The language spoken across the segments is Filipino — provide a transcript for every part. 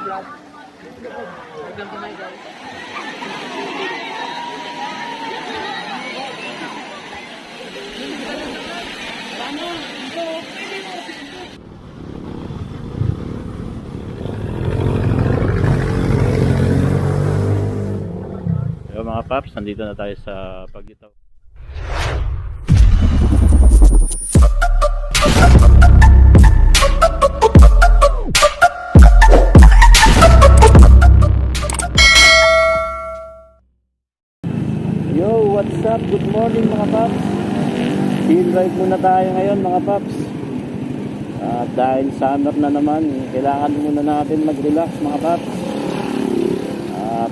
Yo mga paps, nandito na tayo sa Paglitaw. Yo, what's up? Good morning mga paps. Chill ride muna tayo ngayon mga paps. Dahil summer na naman, kailangan muna natin mag-relax mga paps.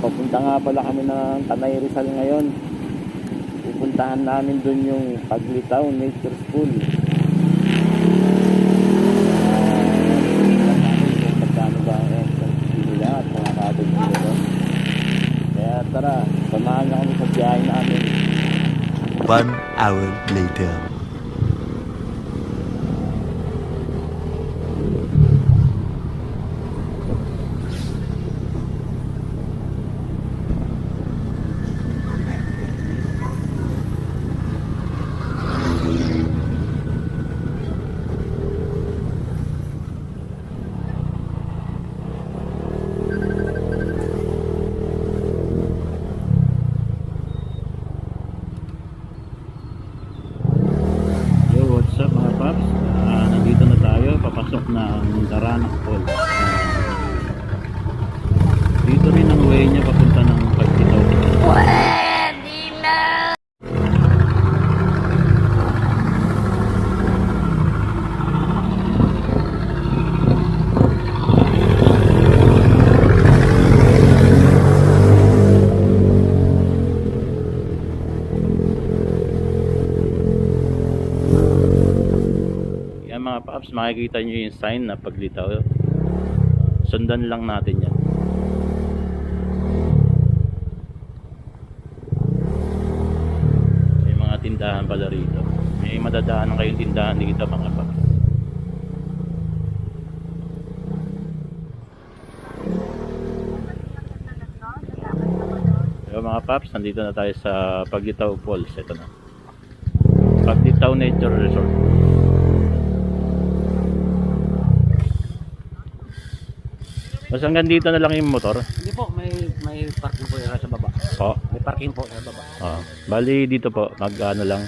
Papunta nga pala kami ng Tanay Rizal ngayon. Pupuntahan namin dun yung Paglitaw Nature School. Pagkano ba ang entrance nila at mga kabog nila. Kaya tara, samahan na kami sa biyahe namin. 1 hour later. Nandito na tayo, papasok na ang Daranac Falls. Dito rin ang way niya papunta ng Paglitaw. Pwede na! Mga paps, makikita nyo yung sign na Paglitaw. Sundan lang natin yan. May mga tindahan pala rito. May madadaanan kayong tindahan dito mga paps. So, mga paps, nandito na tayo sa Paglitaw Falls. Ito na, Paglitaw Nature Resort. Mas hanggang dito na lang yung motor? Hindi po, may parking po sa baba. Po? May parking po sa baba. Bali dito po, mag-ano lang.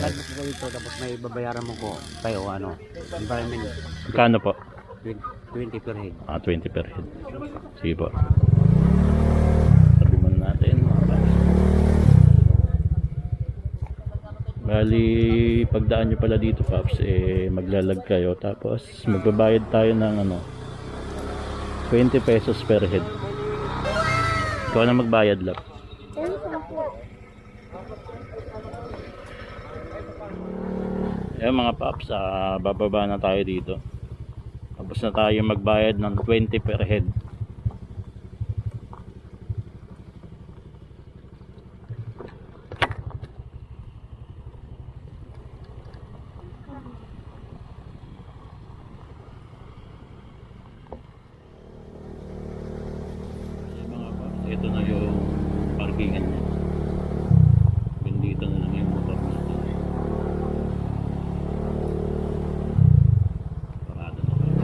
Lagos po dito, tapos may babayaran mo po tayo, environment. Kano po? 20 per head. 20 per head. Sige po. Sabi mo natin. Bali, pagdaan nyo pala dito, Paps, maglalag kayo. Tapos, magbabayad tayo ng 20 pesos per head. Ikaw na magbayad lang. Ayan mga paps, bababa na tayo dito. Tapos na tayo magbayad ng 20 per head. Ito na yung parkingan niya. Bendito na lang yung motor. Parada na tayo.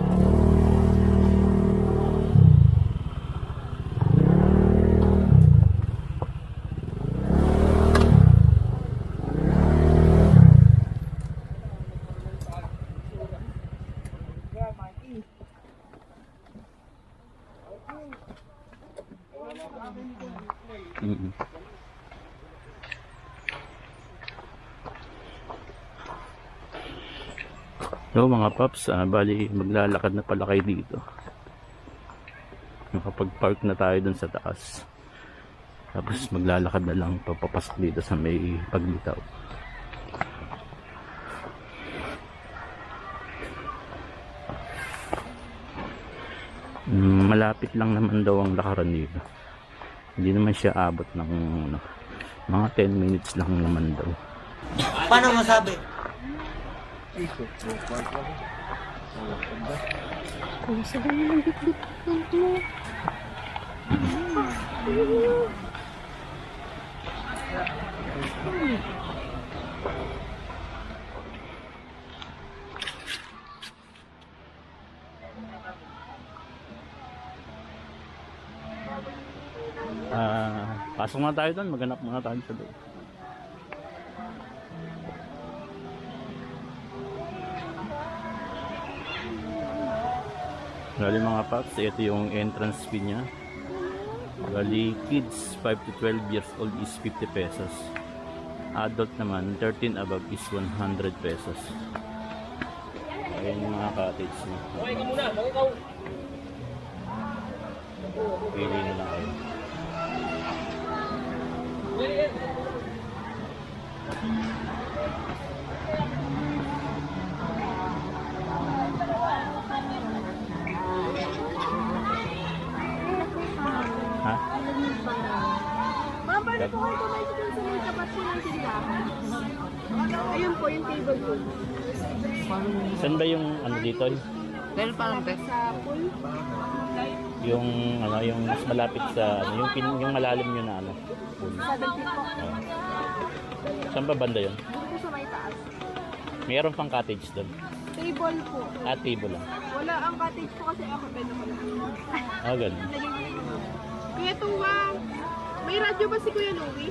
So mga paps, bali maglalakad na pala kayo dito. Nakapag-park na tayo dun sa taas. Tapos maglalakad na lang papapasok dito sa may Paglitaw. Malapit lang naman daw ang lakaran dito. Hindi naman siya abot ng mga 10 minutes lang naman daw. Paano masabi? Ang sabi mo ng bitbit mo. Pasok muna tayo doon, maghanap muna tayo sa doon. Bali mga paps, ito yung entrance fee niya. Bali kids 5 to 12 years old is 50 pesos. Adult naman 13 above is 100 pesos. Ayan yung mga cottage niya. Pili na lang kayo. Ha? Ma'am, pwede po kayo kumain dun sa may tapat po ng tindahan. Ayun po, yung table po. Saan ba yung ano dito? Pero parang best. Sa pool. Yung ano, yung mas malapit sa ano, yung malalim yun na ano. Sa dagpit po. Saan ba banda yun? Dito po sa may taas. Mayroon pang cottage doon. Table po. Table lang. Wala ang cottage po kasi ako pwede ko lang. Ganun. Kuya Tuwang, may radyo ba si Kuya Louie?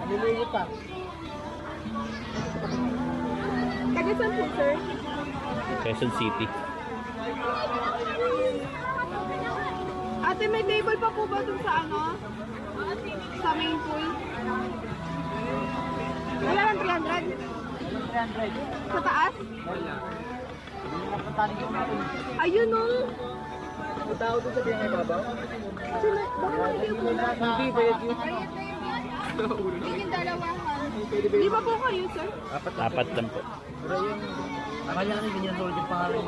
Nalililit pa. Taga saan po, sir? Quezon City. Ate, may table pa po ba dun sa ano? Sa main pool? Wala lang 300? 300. Sa taas? Ayun o. Tao doon sa pinakababaw? Baka hindi po. Hindi, bayad yun. Yung dalawahan. Di ba po kayo, sir? Apat lang po. Pero yung... Akala ko ganyan solid yung pangalan.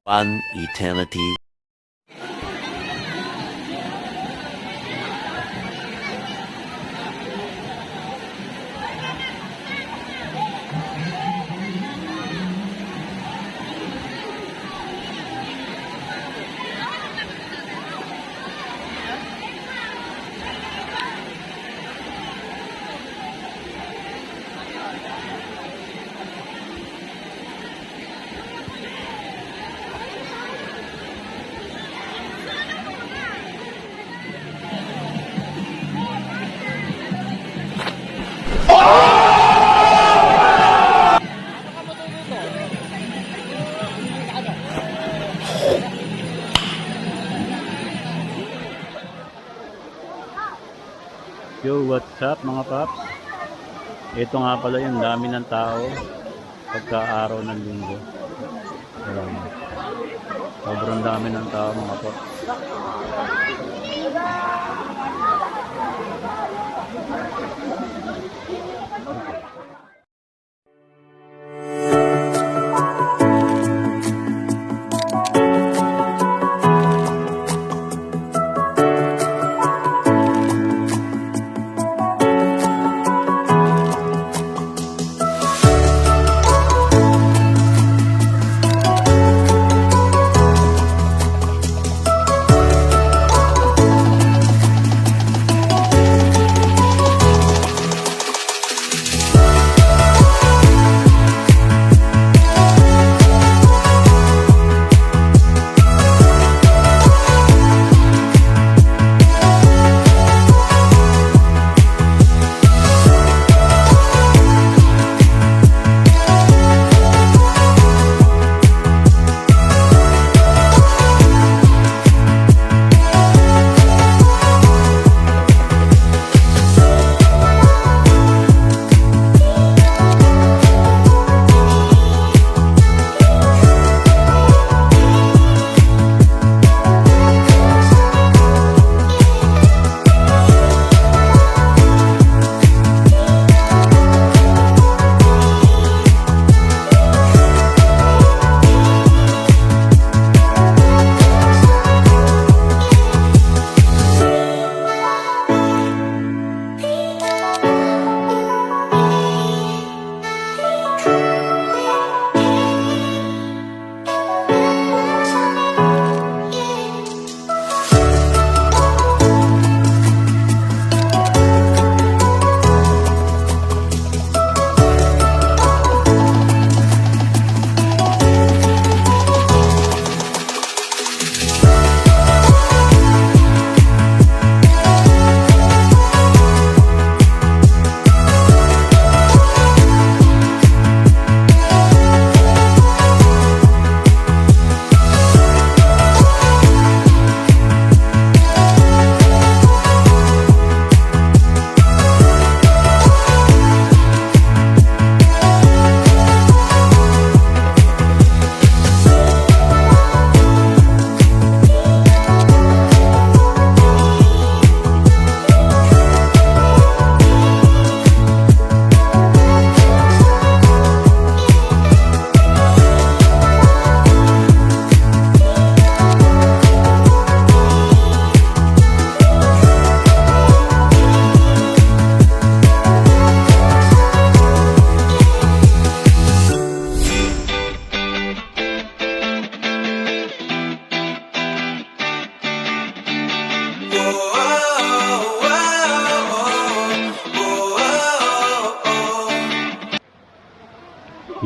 One eternity. Yo, what's up mga paps? Ito nga pala yung dami ng tao pagka-araw ng linggo. Ayan. Sobrang dami ng tao mga paps.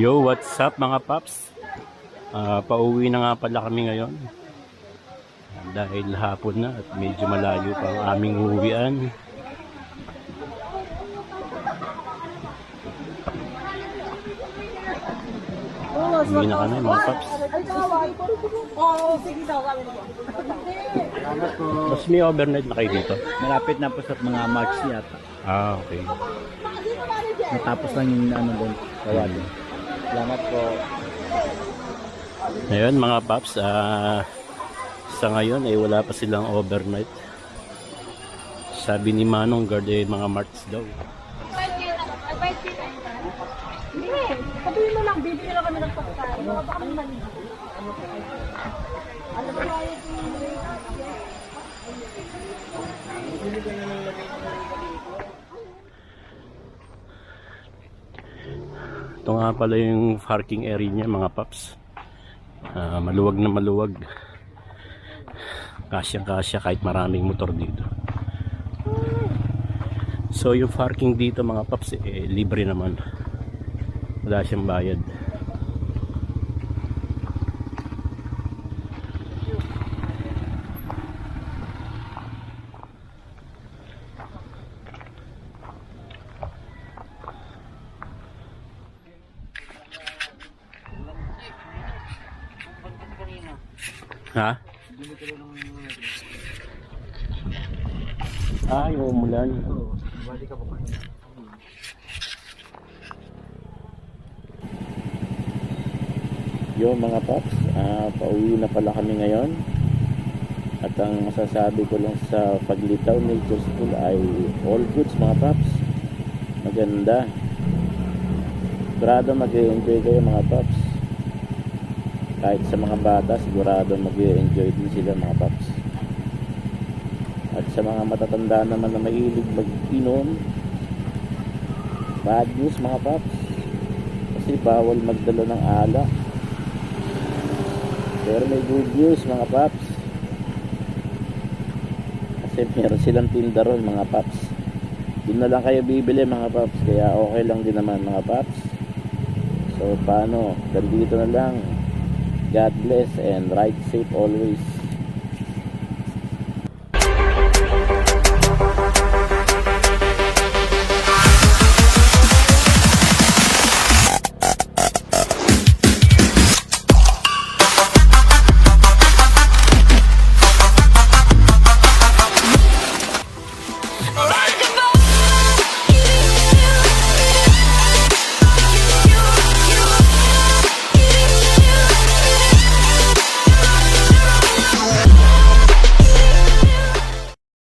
Yo, what's up mga paps? Pauwi na nga pala kami ngayon. Dahil hapon na at medyo malayo pa ang aming uwian. Uwi na kami mga paps. Mas may overnight na kayo dito? Malapit na po sa mga March yata. Okay. Natapos lang yung ano doon. Kawali. Salamat po. Ngayon mga paps, sa ngayon ay wala pa silang overnight. Sabi ni Manong Guard ay mga March daw. Hindi, sabihin mo lang, bibili lang kami ng pagkain. Baka ba kami maligo? Alam mo tayo Ito nga pala yung parking area niya mga paps. Maluwag na maluwag. Kasyang-kasya kahit maraming motor dito. So yung parking dito mga paps libre naman. Wala siyang bayad. Ha? Yung umulan. Yo mga paps, pauwi na pala kami ngayon. At ang masasabi ko lang sa Paglitaw Nature School ay all goods mga paps. Maganda. Sigurado mag-enjoy kayo mga paps. Kahit sa mga bata, sigurado mag-enjoy din sila mga paps. At sa mga matatanda naman na mahilig mag-inom, bad news mga paps. Kasi bawal magdala ng alak. Pero may good news mga paps. Kasi meron silang tinda ron mga paps. Doon na lang kayo bibili mga paps. Kaya okay lang din naman mga paps. So paano? Dito na lang. God bless and ride safe always.